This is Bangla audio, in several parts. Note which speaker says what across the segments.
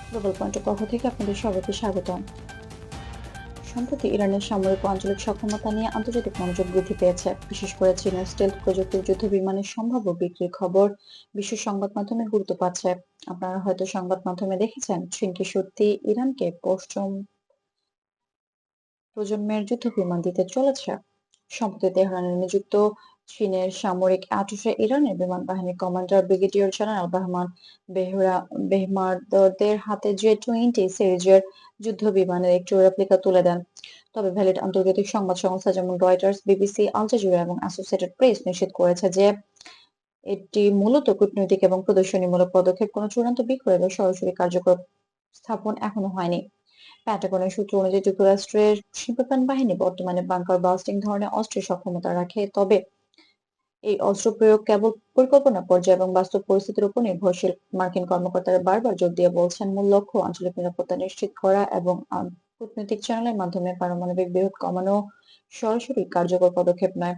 Speaker 1: গ্লোবাল পয়েন্টের পক্ষ থেকে আপনাদের সবাইকে স্বাগতম। সম্প্রতি ইরানের সামরিক ও আঞ্চলিক সক্ষমতা নিয়ে আন্তর্জাতিক মনোযোগ বৃদ্ধি পেয়েছে। বিশেষ করে চীনের স্টেলথ প্রযুক্তির যুদ্ধ বিমানের সম্ভাব্য বিক্রির খবর বিশ্ব সংবাদ মাধ্যমে গুরুত্ব পাচ্ছে। আপনারা হয়তো সংবাদ মাধ্যমে দেখেছেন, চীন কি সত্যি ইরানকে পঞ্চম প্রজন্মের যুদ্ধ বিমান দিতে চলেছে। সম্প্রতি তেহরানে নিযুক্ত চীনের সামরিক আঁটুসে ইরানের বিমান বাহিনীর কমান্ডার ব্রিগেডিয়ার জেনারেল বাহমান বেহমারদের হাতে J-20 সিরিজের যুদ্ধ বিমানের একটি রেপ্লিকা তুলে দেন। তবে ভ্যালিড আন্তর্জাতিক সংবাদ সংস্থা যেমন রয়টার্স, বিবিসি, আল জাজিরা এবং অ্যাসোসিয়েটেড প্রেস নিশ্চিত করেছে যে এটি মূলত কূটনৈতিক এবং প্রদর্শনীমূলক পদক্ষেপ, কোনো চূড়ান্ত বিক্রয় বা সরাসরি কার্যকর স্থাপন এখনো হয়নি। প্যাটাগনের সূত্র অনুযায়ী যুক্তরাষ্ট্রের শিল্পপ্রাণ বাহিনী বর্তমানে বাংকার বাস্টিং ধরনের অস্ত্রের সক্ষমতা রাখে, তবে এই অস্ত্র প্রয়োগ কেবল পরিকল্পনা পর্যায়ে এবং বাস্তব পরিস্থিতির উপর নির্ভরশীল। মার্কিন কর্মকর্তারা বারবার জোর দিয়ে বলছেন, মূল লক্ষ্য আঞ্চলিক নিরাপত্তা নিশ্চিত করা এবং কূটনৈতিক চ্যানেলের মাধ্যমে পারমাণবিক বিরোধ কমানো, সরাসরি কার্যকর পদক্ষেপ নয়।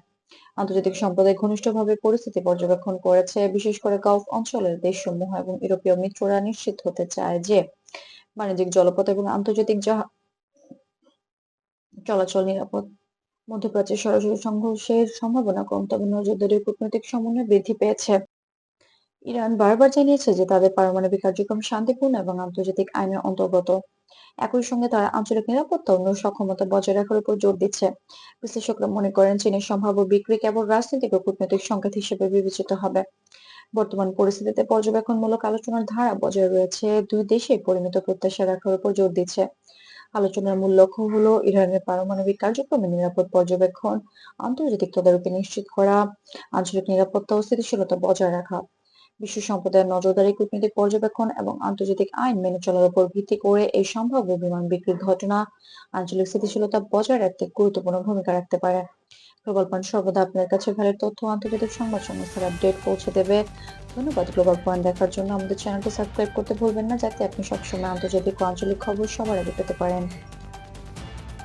Speaker 1: আন্তর্জাতিক সম্প্রদায় ঘনিষ্ঠভাবে পরিস্থিতি পর্যবেক্ষণ করেছে, বিশেষ করে গালফ অঞ্চলের দেশসমূহ এবং ইউরোপীয় মিত্ররা নিশ্চিত হতে চায় যে বাণিজ্যিক জলপথ এবং আন্তর্জাতিক চলাচল নিরাপদ। মধ্যপ্রাচ্যে সরাসরি সংঘর্ষের সম্ভাবনা কম, তবে নজরদারি ও কূটনৈতিক সমন্বয় বৃদ্ধি পেয়েছে। ইরান বারবার জানিয়েছে যে তাদের পারমাণবিক কার্যক্রম শান্তিপূর্ণ এবং আন্তর্জাতিক আইনের অন্তর্গত। একই সঙ্গে তারা আঞ্চলিক নিরাপত্তা ও সক্ষমতা বজায় রাখার উপর জোর দিচ্ছে। বিশ্লেষকরা মনে করেন, চীনের সম্ভাব্য বিক্রি কেবল রাজনৈতিক ও কূটনৈতিক সংকেত হিসেবে বিবেচিত হবে। বর্তমান পরিস্থিতিতে পর্যবেক্ষণমূলক আলোচনার ধারা বজায় রয়েছে, দুই দেশই পরিমিত প্রত্যাশা রাখার উপর জোর দিচ্ছে। আলোচনার মূল লক্ষ্য হলো ইরানের পারমাণবিক কার্যক্রমের নিরাপদ পর্যবেক্ষণ, আন্তর্জাতিক তদারকি নিশ্চিত করা, আঞ্চলিক নিরাপত্তা ও স্থিতিশীলতা বজায় রাখা। বিশ্ব সম্প্রদায়ের নজরদারি, কূটনৈতিক পর্যবেক্ষণ এবং আন্তর্জাতিক আইন মেনে চলার উপর ভিত্তি করে এই সম্ভাব্য বিমান বিক্রির ঘটনা আঞ্চলিক স্থিতিশীলতা বজায় রাখতে গুরুত্বপূর্ণ ভূমিকা রাখতে পারে। গ্লোবাল পয়েন্ট সর্বদা আপনার কাছে ভ্যালিড তথ্য ও আন্তর্জাতিক সংবাদ সংস্থার আপডেট পৌঁছে দেবে। ধন্যবাদ। গ্লোবাল পয়েন্ট দেখার জন্য আমাদের চ্যানেলটি সাবস্ক্রাইব করতে ভুলবেন না, যাতে আপনি সবসময় আন্তর্জাতিক ও আঞ্চলিক খবর সবার আগে পেতে পারেন।